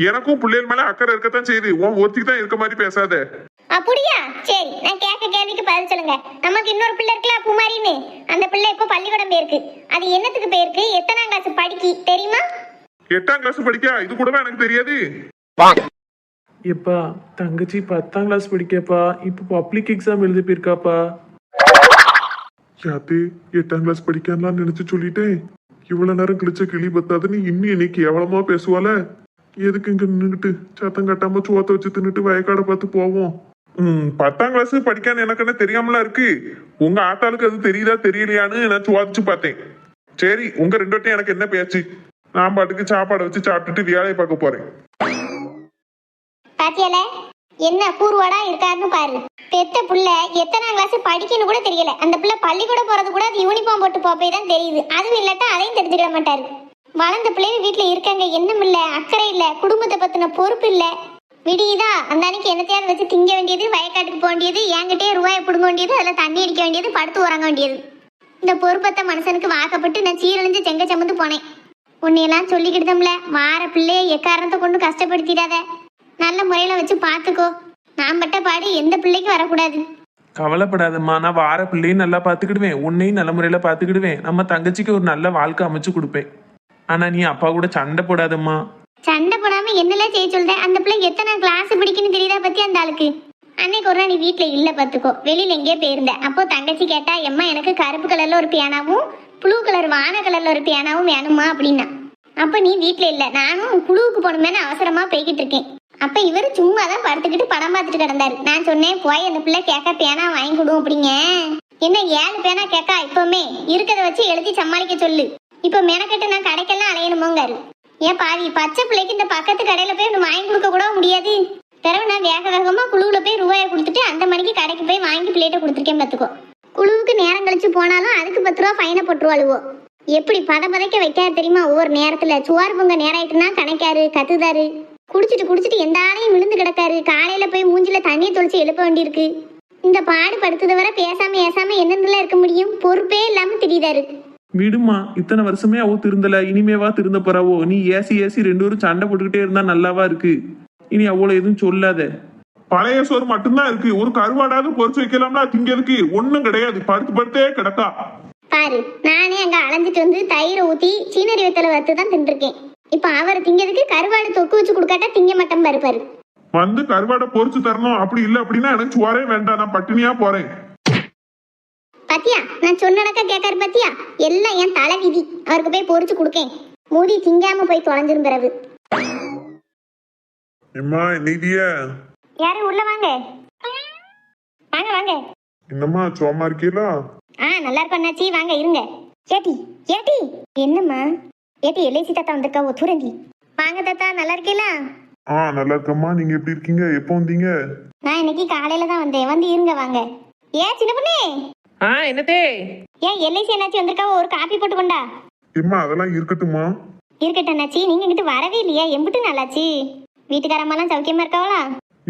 எனக்கும் பிள்ளைகள் மேல அக்கறை இருக்கத்தான் செய்யுது. உன் ஒத்திக்கு தான் இருக்க மாதிரி பேசாத. அப்படியா? சரி, நான் கேட்க கேள்விக்கு பதில் சொல்லுங்க. நமக்கு இன்னொரு பிள்ளை இருக்குல்ல பூமாரின்னு, அந்த பிள்ளை இப்போ பள்ளிக்கூடம் போயிருக்கு. அது என்னத்துக்கு போயிருக்கு, எத்தனாம் கிளாஸ் படிக்கி தெரியுமா? 8ஆம் கிளாஸ் படிக்க. இது கூடவா எனக்கு தெரியாது? எப்பா தங்கச்சி 10ஆம் கிளாஸ் படிக்கப்பா. இப்போ பப்ளிக் எக்ஸாம் எழுதி போயிருக்காப்பா. யாத்து 8ஆம் கிளாஸ் படிக்கான்லாம் நினைச்சு சொல்லிட்டேன். இவ்வளவு நேரம் கிழிச்ச கிளி பத்தாதுன்னு இன்னும் என்னைக்கு கேவலமா பேசுவால. எதுக்கு இங்க நின்றுட்டு சத்தம் கட்டாம சோத்த வச்சு தின்னுட்டு வயக்காடை பார்த்து போவோம். 10ஆம் கிளாஸ் படிக்கான்னு எனக்கு என்ன தெரியாமலா இருக்கு. உங்க ஆத்தாளுக்கு அது தெரியுதா தெரியலையான்னு நான் சுவாதிச்சு பார்த்தேன். சரி, உங்க 2 வட்டையும் எனக்கு என்ன பேச்சு? நான் பாட்டுக்கு சாப்பாடை வச்சு சாப்பிட்டுட்டு வேலையை பார்க்க போறேன். பாத்தியால என்ன பூர்வாடா இருக்காருன்னு பாரு. பெத்த புள்ள எத்தனாம் கிளாஸ் படிக்கணும் கூட தெரியல. அந்த பிள்ளை பள்ளிக்கூடம் போறது கூட அது யூனிஃபார்ம் போட்டு போப்பே தான் தெரியுது. அதுவும் இல்லாட்டா அதையும் தெரிஞ்சுக்கிட மாட்டாரு. வளர்ந்த பிள்ளைங்க வீட்டுல இருக்காங்க, எண்ணம் இல்ல, அக்கறை இல்ல, குடும்பத்தை பத்தின பொறுப்பு இல்ல. விடியுதா அந்த அன்னைக்கு என்னத்தையாவது வச்சு திங்க வேண்டியது, வயக்காட்டுக்கு போக வேண்டியது, என்கிட்டயே ரூபாயை பிடுங்க வேண்டியது, அதில் தண்ணி அடிக்க வேண்டியது, படுத்து உறங்க வேண்டியது. இந்த பொறுப்பத்த மனுஷனுக்கு வாக்கப்பட்டு நான் சீரழிஞ்சு செங்க சமந்து போனேன். உன்னையெல்லாம் சொல்லிக்கிட்டோம்ல, வார பிள்ளைய எக்காரணத்தை கொண்டு கஷ்டப்படுத்திடாத, நல்ல முறையில வச்சு பார்த்துக்கோ. நான் பட்ட பாடு எந்த பிள்ளைக்கும் வரக்கூடாது. கவலைப்படாதம்மா, நான் வார பிள்ளையும் நல்லா பார்த்துக்கிடுவேன், உன்னையும் நல்ல முறையில பார்த்துக்கிடுவேன். நம்ம தங்கச்சிக்கு ஒரு நல்ல வாழ்க்கை அமைச்சு கொடுப்பேன். ஆனா நீ அப்பா கூட சண்டை போடாதம்மா. சண்டை போடாம என்னெல்லாம் செய்ய சொல்றேன்? அந்த பிள்ளை எத்தனை கிளாஸ் பிடிக்குன்னு தெரியுதா பத்தி அந்த ஆளுக்கு? அன்னைக்கு ஒரு நாள் நீ வீட்டுல இல்ல பாத்துக்கோ, வெளியில எங்கேயே போயிருந்த. அப்போ தங்கச்சி கேட்டா, எம்மா எனக்கு கருப்பு கலர்ல ஒரு பியானாவும் ப்ளூ கலர் வான கலர்ல ஒரு பியானாவும் வேணுமா அப்படின்னா. அப்ப நீ வீட்டுல இல்ல, நானும் குழுவுக்கு போகணுமேனு அவசரமா போய்கிட்டு இருக்கேன். அப்ப இவரு சும்மா தான் படுத்துக்கிட்டு படம் பார்த்துட்டு கிடந்தாரு. நான் சொன்னேன், போய் அந்த பிள்ளை கேட்க பேனா வாங்கி கொடுவோம் அப்படிங்க. என்ன 7 பேனா கேட்கா? இப்பவுமே இருக்கதை வச்சு எழுதி சமாளிக்க சொல்லு. இப்ப மெனக்கட்டு நான் கடைக்கெல்லாம் அலையணுமோங்காரு. ஏன் பாவி, பச்சை பிள்ளைக்கு இந்த பக்கத்து கடையில போய் ஒன்று வாங்கி கொடுக்க கூட முடியாது. பிறகு நான் வேக வேகமா குழுவுல போய் ரூபாயை கொடுத்துட்டு அந்த மணிக்கு கடைக்கு போய் வாங்கி பிள்ளைகிட்ட கொடுத்துருக்கேன் பார்த்துக்கோ. குழுவுக்கு நேரம் கழிச்சு போனாலும் அதுக்கு 10 ரூபா ஃபைனை போட்டுருவாளுவோ. எப்படி பதப்பதைக்க வைக்காரு தெரியுமா? ஒவ்வொரு நேரத்துல சுவார் பொங்க நேரம் ஆயிட்டுனா கணக்காரு, கத்துதாரு, குடிச்சிட்டு எந்த ஆளையும் விழுந்து கிடக்காரு. காலையில போய் மூஞ்சில தண்ணியை தொளிச்சு எழுப்ப வேண்டியிருக்கு. இந்த பாடு படுத்தது வரை பேசாம என்னென்னலாம் இருக்க முடியும்? பொறுப்பே இல்லாம திரியுதாரு. விடுமா, இத்தனை வருஷமே அவ திருந்தல, இனிமேவா திருந்த போறாவோ? நீ ஏசி 2 பேரும் சண்டை போட்டுக்கிட்டே இருந்தா நல்லாவா இருக்கு? இனி அவ்வளவு எதுவும் சொல்லாத. பழைய சோறு மட்டும்தான் இருக்கு. ஒரு கருவாடாவது பொறிச்சு வைக்கலாம்னா திங்கிறதுக்கு ஒண்ணும் கிடையாது. படுத்தே கிடக்கா பாரு. நானே அங்க அலைஞ்சிட்டு வந்து தயிரை ஊத்தி சீனரி வெத்தலை வறுத்து தான் தின்றுருக்கேன். இப்ப அவர் திங்கிறதுக்கு கருவாடு தொக்கு வச்சு கொடுக்காட்டா திங்க மாட்டோம் பாரு. வந்து கருவாடை பொறிச்சு தரணும். அப்படி இல்ல அப்படின்னா எனக்கு சுவாரே வேண்டாம், நான் பட்டினியா போறேன். பத்தியா, நான் சொன்னடக்க கேட்காரு பத்தியா? எல்லாம் என் தலை விதி. அவருக்கு போய் பொறிச்சு கொடுக்கேன். மூடி திங்காம போய் தொலைஞ்சிரும் பிறகு. எம்மா நீதிய யாரும் உள்ள வாங்க வாங்க வாங்க. என்னம்மா சோமா இருக்கீங்களா? நல்லா இருக்கண்ணாச்சி, வாங்க இருங்க. ஏட்டி என்னம்மா? ஏட்டி எல்ஐசி தாத்தா வந்திருக்கா ஒத்துரந்தி. வாங்க தாத்தா, நல்லா இருக்கீங்களா? நல்லா இருக்கம்மா. நீங்க எப்படி இருக்கீங்க? எப்போ வந்தீங்க? நான் இன்னைக்கு காலையில தான் வந்தேன். வந்து இருங்க வாங்க. ஏன் சின்ன பொண்ணே? என்னதே? ஏன் எல்ஐசி என்னாச்சு வந்திருக்கா? ஒரு காப்பி போட்டு கொண்டா. எம்மா அதெல்லாம் இருக்கட்டுமா. இருக்கட்டும் அண்ணாச்சி, நீங்க இங்கிட்டு வரவே இல்லையா? எம்பிட்டு நல்லாச்சு. வீட்டுக்காரம்மாலாம் சௌக்கியமா இருக்காவளா?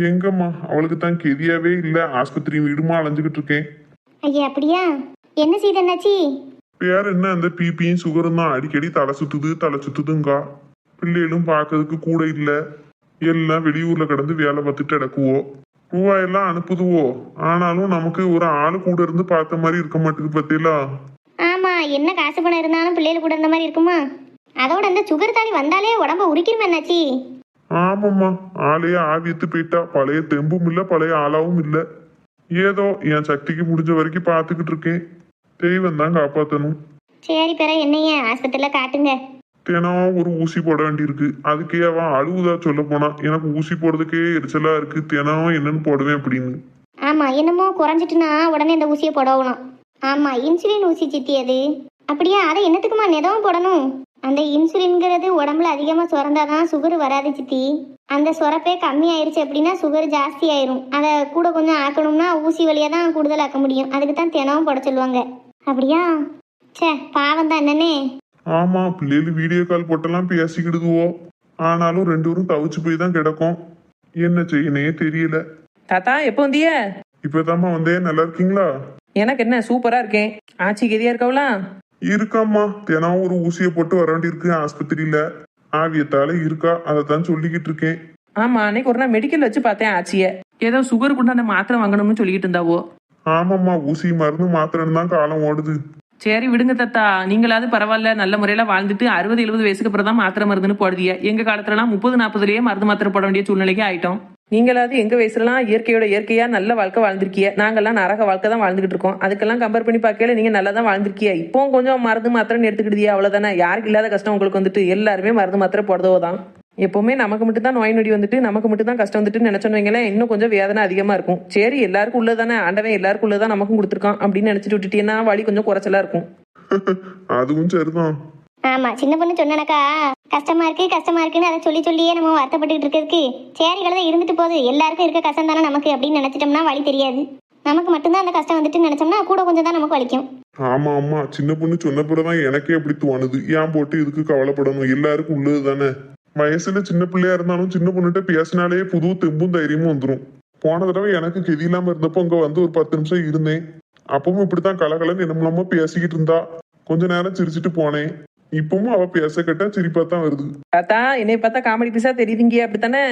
எங்கம்மா அவளுக்கு தான் கெதியாவே இல்ல, ஆஸ்பத்திரி வீடுமா அலைஞ்சுக்கிட்டு இருக்கேன். ஐயா அப்படியா? என்ன செய்த அண்ணாச்சி? வேற என்ன, அந்த பிபியும் சுகரும் தான். அடிக்கடி தலை சுத்துதுங்கா. பிள்ளைகளும் பார்க்கறதுக்கு கூட இல்ல. எல்லாம் வெளியூர்ல கிடந்து வேலை பார்த்துட்டு கிடக்குவோ. ரூபாயெல்லாம் அனுப்புதுவோ. ஆனாலும் நமக்கு ஒரு ஆளு கூட இருந்து பார்த்த மாதிரி இருக்க மாட்டேங்குது பத்தியலா. ஆமா, என்ன காசு பணம் இருந்தாலும் பிள்ளைகள் கூட இருந்த மாதிரி இருக்குமா? அதோட அந்த சுகர் தாலி வந்தாலே உடம்ப உரிக்கிறமே அண்ணாச்சி. ஆமாம்மா, ஆளையே ஆவியத்து போயிட்டா. பழைய தெம்பும் இல்ல, பழைய ஆளாவும் இல்ல. ஏதோ என் சக்திக்கு முடிஞ்ச வரைக்கும் பார்த்துக்கிட்டு இருக்கேன். தெய்வம் தான் காப்பாத்தணும். சரி, பிற என்னைய ஆஸ்பத்திரியில காட்டுங்க. தினம் ஒரு ஊசி போட வேண்டியிருக்கு. அதுக்கே அவன் அழுவுதா சொல்ல போனா. எனக்கு ஊசி போடுறதுக்கே எரிச்சலா இருக்கு. தினம் என்னன்னு போடுவேன் அப்படின்னு. ஆமா, என்னமோ குறைஞ்சிட்டுனா உடனே இந்த ஊசியை போடணும். ஆமா, இன்சுலின் ஊசி சித்தி அது. அப்படியா? அதை என்னத்துக்குமா நெதவும் போடணும்? அந்த இன்சுலின்ங்கிறது உடம்புல அதிகமா சுரந்தாதான் சுகர் வராது சித்தி. அந்த சுரப்பே கம்மி ஆயிருச்சு அப்படின்னா சுகர் ஜாஸ்தி ஆயிரும். அதை கூட கொஞ்சம் ஆக்கணும்னா ஊசி வழியா தான் கூடுதல் ஆக்க முடியும். அதுக்கு தான் தினமும் போட சொல்லுவாங்க. அப்படியா? சே, பாவம் தான் என்னன்னே. ஆமா, பிள்ளைகள் வீடியோ கால் போட்டெல்லாம் பேசிக்கிடுதுவோ. ஆனாலும் ரெண்டு பேரும் தவிச்சு போய் தான் கிடக்கும். என்ன செய்யனே தெரியல. தாத்தா எப்போ வந்திய? இப்பதாம்மா வந்தேன். நல்லா இருக்கீங்களா? எனக்கு என்ன சூப்பரா இருக்கேன். ஆச்சி கெதியா இருக்கவளா? இருக்காம்மா, தினம் ஒரு ஊசியை போட்டு வர வேண்டியிருக்கு ஆஸ்பத்திரியில. ஆவியத்தால இருக்கா, அதை தான் சொல்லிக்கிட்டு இருக்கேன். ஆமா, அன்னைக்கு ஒரு நாள் மெடிக்கல் வச்சு பார்த்தேன் ஆச்சிய. ஏதோ சுகருக்கு உண்டான மாத்திரை வாங்கணும்னு சொல்லிக்கிட்டு இருந்தாவோ. ஆமாம்மா, ஊசி மருந்து மாத்திரன்னு தான் காலம் ஓடுது. சரி விடுங்க தாத்தா, நீங்களாவது பரவாயில்ல, நல்ல முறையில வாழ்ந்துட்டு 60-70 வயசுக்கு அப்புறம் தான் மாத்திரை மருந்துன்னு போடுதிய. எங்க காலத்துலலாம் 30-40லயே மருந்து மாத்திரை போட வேண்டிய சூழ்நிலைக்கு ஆயிட்டோம். நீங்களாவது எங்க வயசுலாம் இயற்கையோட இயற்கையா நல்ல வாழ்க்கை வாழ்ந்திருக்கிய. நாங்கெல்லாம் நரக வாழ்க்கை தான் வாழ்ந்துகிட்டு இருக்கோம். அதுக்கெல்லாம் கம்பேர் பண்ணி பார்க்கல நீங்க நல்லா தான் வாழ்ந்திருக்கிய. இப்போ கொஞ்சம் மருந்து மாத்திரை எடுத்துக்கிட்டியா, அவ்வளவுதானே. யாருக்கு இல்லாத கஷ்டம் உங்களுக்கு வந்துட்டு? எல்லாருமே மருந்து மாத்திரை போடுறதோ தான். எப்பவுமே நமக்கு மட்டும் தான் நோய் நொடி வந்துட்டு நமக்கு மட்டும் தான் கஷ்டம் வந்துட்டு நினைச்சோன்னு வைங்களேன், இன்னும் கொஞ்சம் வேதனை அதிகமா இருக்கும். சரி, எல்லாருக்கும் உள்ளதானே, ஆண்டவன் எல்லாருக்கும் உள்ளதான் நமக்கும் கொடுத்துருக்கான் அப்படின்னு நினைச்சிட்டு விட்டுட்டீங்கன்னா வழி கொஞ்சம் குறைச்சலா இருக்கும். அதுவும் சரிதான். ஆமா, சின்ன பொண்ணு சொன்னனக்கா, கஷ்டமா இருக்குன்னு அதை சொல்லியே நம்ம வருத்தப்பட்டு இருக்கிறதுக்கு சரி கலதான் இருந்துட்டு போகுது. எல்லாருக்கும் இருக்க கஷ்டம் தானே நமக்கு அப்படின்னு நினைச்சிட்டோம்னா வழி தெரியாது. நமக்கு மட்டும்தான் அந்த கஷ்டம் வந்துட்டு நினைச்சோம்னா கூட கொஞ்சம் தான் நமக்கு வலிக்கும். ஆமா ஆமா, சின்ன பொண்ணு சொன்ன பிறகுதான் எனக்கே அப்படி தோணுது. ஏன் போட்டு இதுக்கு கவலைப்படணும்? எல்லாருக்கும் உள்ளது தானே. வயசுல சின்ன பிள்ளையா இருந்தாலும் சின்ன பொண்ணுகிட்ட பேசினாலே புது தெம்பும் தைரியமும் வந்துடும். போன தடவை எனக்கு கெதி இல்லாம இருந்தப்போ அங்க வந்து ஒரு 10 நிமிஷம் இருந்தேன். அப்பவும் இப்படித்தான் கலகலன்னு என்னமோ பேசிக்கிட்டு இருந்தா. கொஞ்ச நேரம் சிரிச்சிட்டு போனேன். இப்பவும் அவ பேச கேட்டா சிரிப்பா தான் வருது. தாத்தா, என்னை பார்த்தா காமெடி பீஸா தெரியுதுங்க அப்படித்தானே?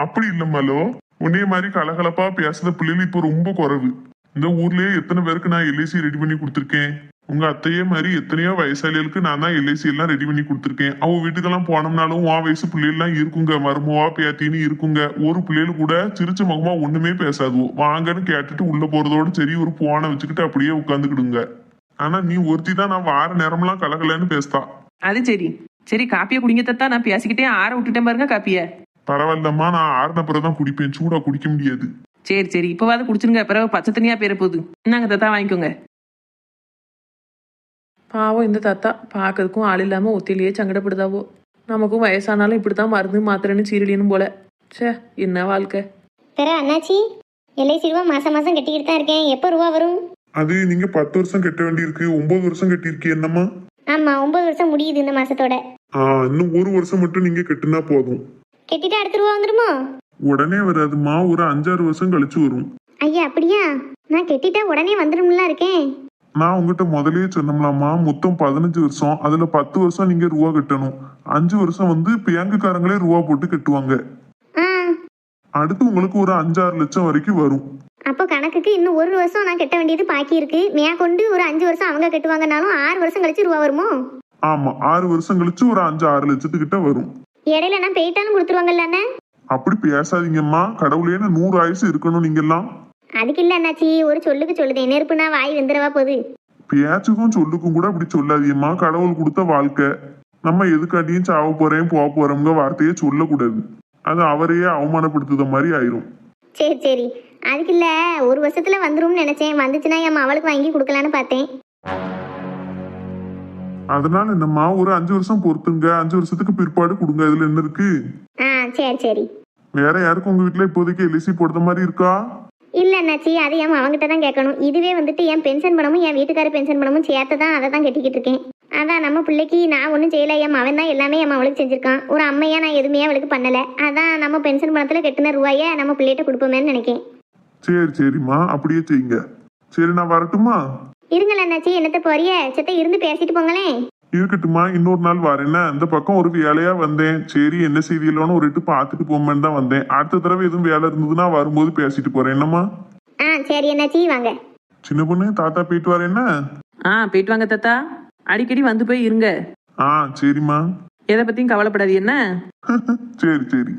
அப்படி இல்லம்மாலோ, உன்னைய மாதிரி கலகலப்பா பேசுற பிள்ளைகள் இப்போ ரொம்ப குறைவு. இந்த ஊர்லயே எத்தனை பேருக்கு நான் எல்ஐசி ரெடி பண்ணி கொடுத்துருக்கேன். உங்க அத்தையே மாதிரி எத்தனையோ வயசாளிகளுக்கு நான் தான் எல்ஐசி எல்லாம் ரெடி பண்ணி கொடுத்துருக்கேன். அவங்க வீட்டுக்கெல்லாம் போனோம்னாலும் உன் வயசு பிள்ளைகள்லாம் இருக்குங்க, மருமவா பேத்தின்னு இருக்குங்க. ஒரு பிள்ளைகள் கூட சிரிச்ச முகமா ஒண்ணுமே பேசாதுவோ. வாங்கன்னு கேட்டுட்டு உள்ள போறதோட சரி, ஒரு போனை வச்சுக்கிட்டு அப்படியே உட்காந்துக்கிடுங்க. ஆனா நீ ஒருத்தி தான் நான் வார நேரம்லாம் கலகலன்னு பேசுதா. அது சரி சரி, காப்பியை குடிங்க தாத்தா. நான் பேசிக்கிட்டே ஆற விட்டுட்டேன் பாருங்க காப்பிய. பரவாயில்லம்மா, நான் ஆறுன பிறகுதான் குடிப்பேன். சூடா குடிக்க முடியாது. சரி சரி, இப்பவாது குடிச்சிருங்க, பிறகு பச்சை தனியா பேர போகுது. இந்தாங்க தாத்தா, வாங்கிக்கோங்க. பாவம் இந்த தாத்தா, பார்க்கறதுக்கும் ஆள் இல்லாம ஒத்திலேயே சங்கடப்படுதாவோ. நமக்கும் வயசானாலும் இப்படித்தான் மருந்து மாத்திரன்னு சீரழியணும் போல. சே, என்ன வாழ்க்கை. பிற அண்ணாச்சி, எல்ஐசி ரூபா மாசம் மாசம் கட்டிக்கிட்டு தான் இருக்கேன். எப்போ ரூபா வரும்? அது நீங்க 10 வருஷம் கட்ட வேண்டியிருக்கு. 9 வருஷம் கட்டியிருக்கீ என்னம்மா? ஆமா, 9 வருஷம் முடியுது இந்த மாசத்தோட. இன்னும் 1 வருஷம் மட்டும் நீங்க கட்டினா போதும். கட்டிட்டு அடுத்த ரூபா வந்துருமோ? உடனே வராதுமா, ஒரு 5-6 வருஷம் கழிச்சு வரும். ஐயா அப்படியா? நான் கட்டிட்டா உடனே வந்துரும்ல இருக்கேன். நான் உங்ககிட்ட முதல்லயே சொன்னோம்லாமா, மொத்தம் 15 வருஷம். அதுல 10 வருஷம் நீங்க ரூபா கட்டணும். 5 வருஷம் வந்து பேங்குக்காரங்களே ரூபா போட்டு கட்டுவாங்க. அடுத்து உங்களுக்கு ஒரு 5-6 லட்சம் வரைக்கும் வரும். அப்போ கணக்குக்கு இன்னும் 1 வருஷம் நான் கட்ட வேண்டியது பாக்கி இருக்கு. மேற்கொண்டு ஒரு 5 வருஷம் அவங்க கட்டுவாங்கனாலும் 6 வருஷம் கழிச்சு ரூபா வருமோ? ஆமா, 6 வருஷம் கழிச்சு ஒரு 5-6 லட்சத்துக்கிட்ட வரும். இடையில நான் போயிட்டாலும் கொடுத்துருவாங்கல்ல? அப்படி பேசாதீங்கம்மா, கடவுளே 100 ஆயுசு இருக்கணும் நீங்க எல்லாம். அதுக்கு இல்ல அண்ணாச்சி, ஒரு சொல்லுக்கு சொல்லுதேன். நெருப்புனா வாய் வெந்துரவா போகுது. பேச்சுக்கும் சொல்லுக்கும் கூட அப்படி சொல்லாதீங்கம்மா. கடவுள் கொடுத்த வாழ்க்கை. நம்ம எதுக்காட்டியும் சாவ போறேன் போக போறோம்ங்க வார்த்தையே சொல்லக்கூடாது. அது அவரையே அவமானப்படுத்துத மாதிரி ஆயிரும். சரி சரி, அதுக்கு இல்ல, 1 வருஷத்துல வந்துரும்னு நினைச்சேன். வந்துச்சுன்னா என் அவளுக்கு வாங்கி கொடுக்கலான்னு பார்த்தேன். அதனால என்னம்மா, ஒரு 5 வருஷம் பொறுத்துங்க. 5 வருஷத்துக்கு பிற்பாடு கொடுங்க. இதுல என்ன இருக்கு? சரி சரி. வேற யாருக்கும் உங்க வீட்டுல இப்போதைக்கு எல்ஐசி போடுற மாதிரி இருக்கா? இல்ல அண்ணாச்சி, அது அவங்ககிட்ட தான் கேட்கணும். இதுவே வந்துட்டு என் பென்ஷன் பணமும் என் வீட்டுக்கார பென்ஷன் பணமும் சேர்த்து தான் அதை தான் கட்டிக்கிட்டு இருக்கேன். அதான் நம்ம பிள்ளைக்கு நான் ஒன்றும் செய்யலை, என் மவன் தான் எல்லாமே என் அவளுக்கு செஞ்சிருக்கான். ஒரு அம்மையா நான் எதுவுமே அவளுக்கு பண்ணலை. அதான் நம்ம பென்ஷன் பணத்தில் கட்டின ரூபாயை நம்ம பிள்ளைகிட்ட கொடுப்போமேன்னு நினைக்கேன். சரி சரிம்மா, அப்படியே செய்யுங்க. சரி நான் வரட்டுமா? இருங்கள அண்ணாச்சி, என்னத்த போறிய? சித்த இருந்து பேசிட்டு போங்களேன். இருக்கட்டுமா, இன்னொரு நாள் வரேன்னா இந்த பக்கம் ஒரு வேலையா வந்தேன். சரி என்ன செய்தியிலன்னு ஒரு இட்டு பார்த்துட்டு போமேன்னு தான் வந்தேன். அடுத்த தடவை எதுவும் வேலை இருந்ததுன்னா வரும்போது பேசிட்டு போறேன். என்னம்மா? சரி அண்ணாச்சி, வாங்க. சின்ன பொண்ணு, தாத்தா போயிட்டு வரேன்னா? போயிட்டு வாங்க தாத்தா. அடிக்கடி வந்து போய் இருங்க. சரிம்மா. எதை பத்தியும் கவலைப்படாது என்ன. சரி சரி.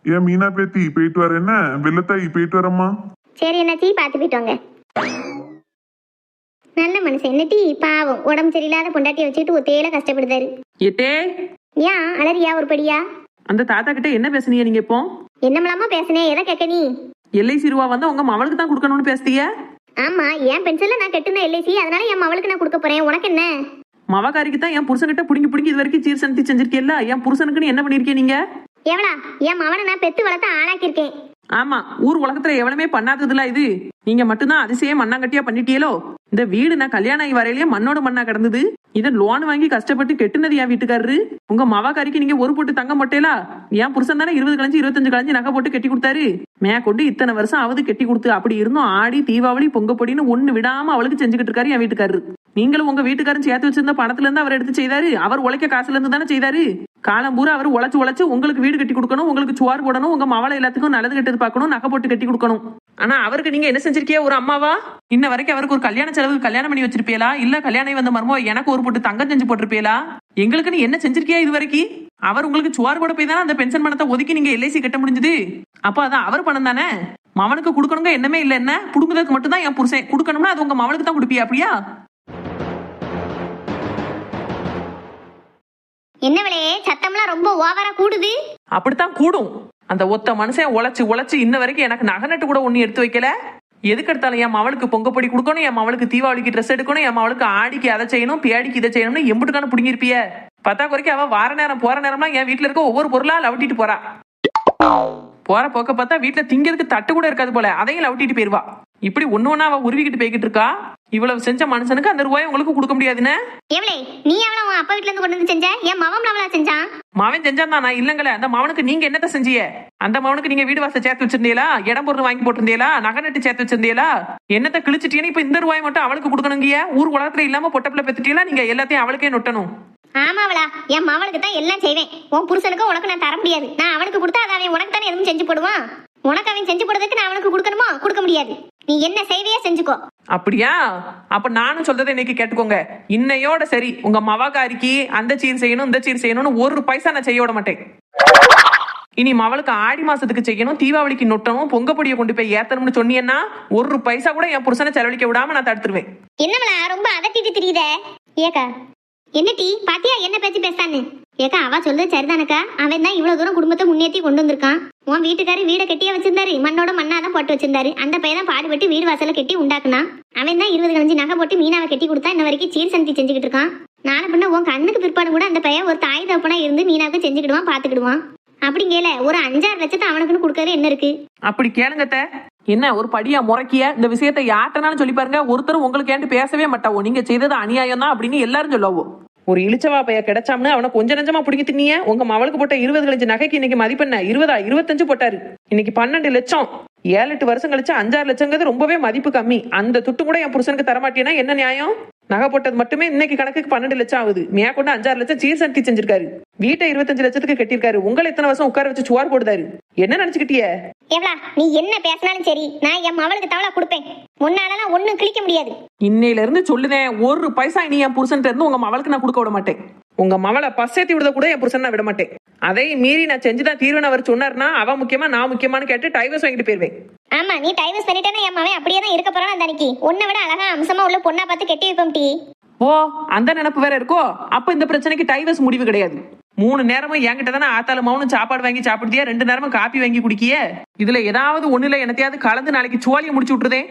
ஏன் மீனா பேத்தி போயிட்டு வரேன்னா? வெள்ளத்தாயி போயிட்டு வரேம்மா. சரி அண்ணாச்சி, பார்த்து போயிட்டு வாங்க. நல்ல மனுஷன் என்னட்டி, பாவம் உடம்பு சரியில்லாத பொண்டாட்டியை வச்சுட்டு ஒத்தையில கஷ்டப்படுதாரு. ஏட்டே, ஏன் அலறியா ஒரு படியா? அந்த தாத்தா கிட்ட என்ன பேசுனீங்க நீங்க இப்போ? என்னமெல்லாமா பேசுனேன், எதை கேட்க நீ? எல்ஐசி ரூபா வந்து உங்க மவளுக்கு தான் கொடுக்கணும்னு பேசுறீங்க. ஆமா, என் பென்ஷன்ல நான் கட்டுன எல்ஐசி, அதனால என் மவளுக்கு நான் கொடுக்க போறேன். உனக்கு என்ன? மவகாரிக்கு தான் என் புருஷன்கிட்ட புடிங்கி இது வரைக்கும் சீர்சனத்தி செஞ்சிருக்கேல்ல. என் புருஷனுக்குன்னு என்ன பண்ணிருக்கீங்க நீங்க? எவளா? என் மவனை நான் பெத்து வளர்த்து ஆளாக்கியிருக்கேன். ஆமா, ஊர் உலகத்துல எவனுமே பண்ணாததுல இது. நீங்க மட்டும்தான் அதிசயம் மண்ணாங்கட்டியா பண்ணிட்டியலோ. இந்த வீடு நான் கல்யாணம் ஆகி வரையிலேயே மண்ணோட மண்ணா கிடந்தது. இதை லோன் வாங்கி கஷ்டப்பட்டு கெட்டுனது என் வீட்டுக்காரரு. உங்க மவகாரிக்கு நீங்க ஒரு போட்டு தங்க மாட்டேலா? என் புருஷன் தானே 20 கலைஞ்சு 25 கலைஞ்சு நகை போட்டு கட்டி கொடுத்தாரு. மே கொண்டு இத்தனை வருஷம் ஆவது கட்டி கொடுத்து அப்படி இருந்தும் ஆடி தீபாவளி பொங்கப்பொடின்னு ஒண்ணு விடாம அவளுக்கு செஞ்சுக்கிட்டு இருக்காரு என் வீட்டுக்காரரு. நீங்களும் உங்க வீட்டுக்காரன் சேர்த்து வச்சிருந்த பணத்துல இருந்து அவர் எடுத்து செய்தாரு. அவர் உழைக்க காசுல இருந்து தானே செய்தாரு. காலம் பூரா அவர் உழைச்சு உங்களுக்கு வீடு கட்டி கொடுக்கணும், உங்களுக்கு சுவார் போடணும், உங்க மவளை எல்லாத்துக்கும் நல்லது கெட்டது பார்க்கணும், நகை போட்டு கட்டி கொடுக்கணும். ஆனா அவருக்கு நீங்க என்ன செஞ்சிருக்கிய ஒரு அம்மாவா? இன்ன வரைக்கும் அவருக்கு ஒரு கல்யாண செலவுக்கு கல்யாணம் பண்ணி வச்சிருப்பீங்களா? இல்ல கல்யாணம் வந்த மருமோ எனக்கு ஒரு போட்டு தங்கம் செஞ்சு போட்டிருப்பீங்களா? எங்களுக்கு நீ என்ன செஞ்சிருக்கியா இது வரைக்கும்? அவர் உங்களுக்கு சுவார் போட போய் தானே அந்த பென்ஷன் பணத்தை ஒதுக்கி நீங்க எல்ஐசி கட்ட முடிஞ்சது. அப்ப அதான் அவர் பணம் தானே. மவனுக்கு கொடுக்கணுங்க என்னமே இல்ல. என்ன புடுங்குறதுக்கு மட்டும் தான் என் புருஷன். கொடுக்கணும்னா அது உங்க மவனுக்கு தான் கொடுப்பியா? அப்படியா? என்னவளே சத்தம்லாம் ரொம்ப ஓவரா கூடுது. அப்படித்தான் கூடும். அந்த ஒத்த மனுஷன் உழைச்சு இன்ன வரைக்கும் எனக்கு நகநட்டு கூட ஒண்ணு எடுத்து வைக்கல. எதுக்கு எடுத்தாலும் என் மவளுக்கு பொங்கப்பொடி கொடுக்கணும், என் மவளுக்கு தீபாவளிக்கு ட்ரெஸ் எடுக்கணும், என் மவளுக்கு ஆடிக்கு அதை செய்யணும், பேடிக்கு இதை செய்யணும்னு எம்பிட்டுக்கான புடுங்கிருப்பிய. பத்தா குறைக்கு அவ வார நேரம் போற நேரம்லாம் என் வீட்டுல இருக்க ஒவ்வொரு பொருளா லவட்டிட்டு போறா. போற போக்க பார்த்தா வீட்டுல திங்கிறதுக்கு தட்டு கூட இருக்காது போல, அதையும் லவட்டிட்டு போயிருவா. இப்படி ஒண்ணு அவ உருவிக்கிட்டு போய்கிட்டு இருக்கா. இவ்வளவு செஞ்ச மனுஷனுக்கு அந்த ரூபாய் உங்களுக்கு கொடுக்க முடியாதுன்னு. எவளே நீ எவ்வளவு உன் அப்பா வீட்டுல இருந்து கொண்டு வந்து செஞ்ச? என் மவன் அவளா செஞ்சான். மவன் செஞ்சான் தான், நான் இல்லங்களே. அந்த மவனுக்கு நீங்க என்னத்த செஞ்சிய? அந்த மவனுக்கு நீங்க வீடு வாசல் சேர்த்து வச்சிருந்தீங்களா? இடம் பொருள் வாங்கி போட்டிருந்தீங்களா? நகை நட்டு சேர்த்து வச்சிருந்தீங்களா? என்னத்த கிழிச்சிட்டீங்க? இப்ப இந்த ரூபாய் மட்டும் அவளுக்கு கொடுக்கணுங்கிய? ஊர் உலகத்துல இல்லாம பொட்டப்பிள்ள பெத்துட்டீங்களா? நீங்க எல்லாத்தையும் அவளுக்கே நொட்டணும். ஆமாவளா, என் மவனுக்கு தான் எல்லாம் செய்வேன். உன் புருஷனுக்கு உனக்கு நான் தர முடியாது. நான் அவனுக்கு கொடுத்தா அதை அவன் உனக்கு தானே எதுவும் செஞ்சு போடுவான். உனக்கு அவன் செஞ்சு போடுறதுக்கு நான் அவனுக்கு கொடுக்கணுமா? கொடுக்க முடியாது. நீ என்ன செய்வியா செஞ்சுக்கோ. அப்படியா? அப்ப நானும் சொல்றதை இன்னைக்கு கேட்டுக்கோங்க. இன்னையோட சரி, உங்க மவகாரிக்கு அந்த சீர் செய்யணும் இந்த சீர் செய்யணும்னு ஒரு பைசா நான் செய்ய விட மாட்டேன். இனி மவளுக்கு ஆடி மாசத்துக்கு செய்யணும், தீபாவளிக்கு நொட்டணும், பொங்கப்பொடியை கொண்டு போய் ஏத்தணும்னு சொன்னீங்கன்னா ஒரு பைசா கூட என் புருஷனை செலவழிக்க விடாம நான் தடுத்துருவேன். என்னவளா ரொம்ப அதட்டிட்டு தெரியுத? ஏக்கா என்ன டீ பாத்தியா என்ன பேச்சு பேசான்னு? ஏக்கா அவ சொல்றது சரிதானக்கா. அவன் தான் இவ்வளவு தூரம் குடும்பத்தை முன்னேற்றி கொண்டு வந்திருக்கான். உன் வீட்டுக்காரு வீடை கட்டியா வச்சிருந்தாரு, மண்ணோட மண்ணாதான் போட்டு வச்சிருந்தாரு. அந்த பையன் தான் பாடுபட்டு வீடு வாசல கட்டி உண்டாக்குனான். அவன் தான் 20 கலைஞ்சு நகை போட்டு மீனாவை கட்டி கொடுத்தா இன்ன வரைக்கும் சீர் சந்தி செஞ்சுக்கிட்டு இருக்கான். நாளை பின்ன உன் கண்ணுக்கு பிற்பாடு கூட அந்த பையன் ஒரு தாய் தப்பனா இருந்து மீனாவுக்கு செஞ்சுக்கிடுவான், பாத்துக்கிடுவான். அப்படிங்கல ஒரு 5-6 லட்சத்தை அவனுக்குன்னு கொடுக்கறது என்ன இருக்கு? அப்படி கேளுங்கத்த. என்ன ஒரு படியா முறைக்கிய? இந்த விஷயத்தை யார்ட்டனாலும் சொல்லி பாருங்க, ஒருத்தரும் உங்களுக்கு ஏன்ட்டு பேசவே மாட்டாவோ. நீங்க செய்தது அநியாயம் தான் அப்படின்னு எல்லாரும் சொல்லவோ. ஒரு இழிச்சவா பைய கிடைச்சாம்னு அவனை கொஞ்ச நஞ்சமா பிடிக்க தின்னிய. உங்க மவளுக்கு போட்ட 20 கலைஞ்சு நகைக்கு இன்னைக்கு மதிப்பெண்ண 25 போட்டாரு. இன்னைக்கு 12 லட்சம். 7-8 வருஷம் கழிச்சு 5-6 லட்சங்கிறது ரொம்பவே மதிப்பு கம்மி. அந்த துட்டு கூட என் புருஷனுக்கு தரமாட்டேன்னா என்ன நியாயம்? நகை போட்டது மட்டுமே இன்னைக்கு கணக்குக்கு 12 லட்சம் ஆகுது. மே கொண்டு 5-6 லட்சம் சீர் சந்தி செஞ்சிருக்காரு. வீட்டை 25 லட்சத்துக்கு கட்டியிருக்காரு. உங்களை எத்தனை வருஷம் உட்கார வச்சு சுவார் போடுதாரு. என்ன நினைச்சுக்கிட்டிய? எவ்வளா நீ என்ன பேசினாலும் சரி, நான் என் மவளுக்கு தவளா கொடுப்பேன். முன்னாலலாம் ஒண்ணும் கிழிக்க முடியாது. இன்னையில இருந்து சொல்லுதேன், ஒரு பைசா இனி என் புருஷன் இருந்து உங்க மவளுக்கு நான் கொடுக்க விட மாட்டேன். உங்க மவளை பசேத்தி விட கூட என் புருஷன் நான் விட மாட்டேன். அதை மீறி நான் செஞ்சுதான் தீர்வேன் அவர் சொன்னார்னா அவ முக்கியமா நான் முக்கியமானு கேட்டு டைவர்ஸ் வாங்கிட்டு போயிருவேன். ஆமா நீ டைவர்ஸ் பண்ணிட்டேன்னா என் மவன் அப்படியே தான் இருக்க போறான். அந்த அன்னைக்கு உன்னை விட அழகா அம்சமா உள்ள பொண்ணா பார்த்து கட்டி வைப்போம் டீ. ஓ அந்த நினைப்பு வேற இருக்கோ? அப்ப இந்த பிரச்சனைக்கு டைவர்ஸ் முடிவு கிடையாது. 3 நேரமும் என்கிட்ட தானே ஆத்தாலும் மௌனும் சாப்பாடு வாங்கி சாப்பிடுதியா, 2 நேரமும் காப்பி வாங்கி குடிக்கிய. இதுல ஏதாவது ஒண்ணுல என்னத்தையாவது கலந்து நாளைக்கு சோழியை முடிச்சு விட்டுருதேன்.